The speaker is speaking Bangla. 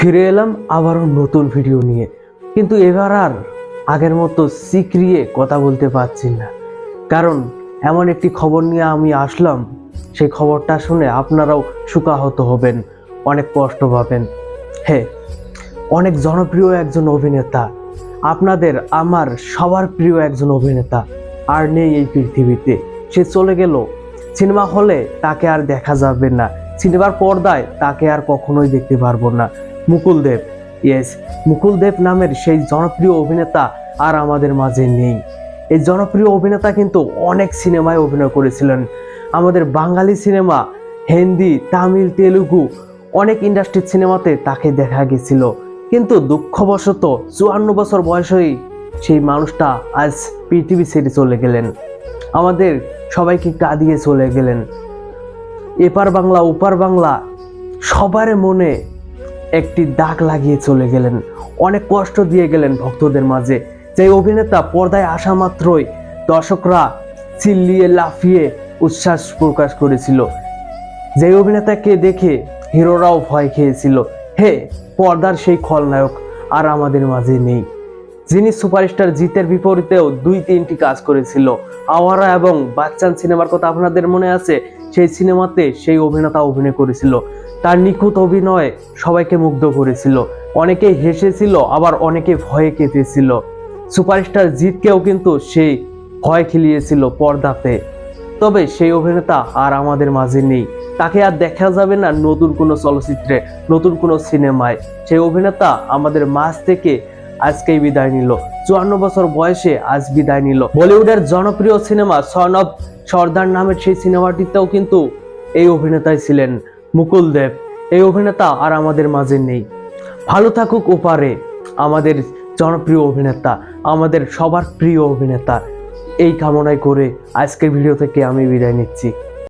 ফিরে এলাম আবারও নতুন ভিডিও নিয়ে, কিন্তু এবার আর আগের মতো সিক্রিয়ে কথা বলতে পারছি না, কারণ এমন একটি খবর নিয়ে আমি আসলাম। সেই খবরটা শুনে আপনারাও শোকাহত হবেন, অনেক কষ্ট পাবেন। হ্যাঁ, অনেক জনপ্রিয় একজন অভিনেতা, আপনাদের আমার সবার প্রিয় একজন অভিনেতা আর নেই এই পৃথিবীতে। সে চলে গেল। সিনেমা হলে তাকে আর দেখা যাবে না, সিনেমার পর্দায় তাকে আর কখনোই দেখতে পারবো না। মুকুল দেব, ইয়েস, মুকুল দেব নামের সেই জনপ্রিয় অভিনেতা আর আমাদের মাঝে নেই। এই জনপ্রিয় অভিনেতা কিন্তু অনেক সিনেমায় অভিনয় করেছিলেন। আমাদের বাঙালি সিনেমা, হিন্দি, তামিল, তেলুগু অনেক ইন্ডাস্ট্রির সিনেমাতে তাকে দেখা গেছিল, কিন্তু দুঃখবশত 54 বছর বয়সেই সেই মানুষটা আজ পৃথিবী ছেড়ে চলে গেলেন, আমাদের সবাইকে কাঁদিয়ে চলে গেলেন। এপার বাংলা ওপার বাংলা সবার মনে একটি দাগ লাগিয়ে চলে গেলেন, অনেক কষ্ট দিয়ে গেলেন ভক্তদের মাঝে। যে অভিনেতা পর্দায় আসা মাত্রই দর্শকরা চিল্লিয়ে লাফিয়ে উচ্ছ্বাস প্রকাশ করেছিল, যে অভিনেতাকে দেখে হিরোরাও ভয় খেয়েছিল। হে, পর্দার সেই খলনায়ক আর আমাদের মাঝে নেই, যিনি সুপারস্টার জিতের বিপরীতেও 2-3টি কাজ করেছিল। আওয়ারা এবং বাচ্চান সিনেমার কথা আপনাদের মনে আছে? সেই সিনেমাতে সেই অভিনেতা অভিনয় করেছিল। তার নিখুঁত অভিনয় সবাইকে মুগ্ধ করেছিল, অনেকে হেসেছিল, আবার অনেকে ভয়ে কেঁপেছিল। সুপারস্টার জিতকেও কিন্তু সেই ভয় খেলিয়েছিল পর্দাতে। তবে সেই অভিনেতা আর আমাদের মাঝে নেই, তাকে আর দেখা যাবে না নতুন কোনো চলচ্চিত্রে, নতুন কোনো সিনেমায়। সেই অভিনেতা আমাদের মাঝ থেকে আজকেই বিদায় নিল, 54 বছর বয়সে আজ বিদায় নিল। বলিউডের জনপ্রিয় সিনেমা সন অফ সর্দার নামের সেই সিনেমাটিতেও কিন্তু এই অভিনেতাই ছিলেন, মুকুল দেব। এই অভিনেতা আর আমাদের মাঝে নেই। ভালো থাকুক ওপারে আমাদের জনপ্রিয় অভিনেতা, আমাদের সবার প্রিয় অভিনেতা। এই কামনাই করে আজকের ভিডিও থেকে আমি বিদায় নিচ্ছি।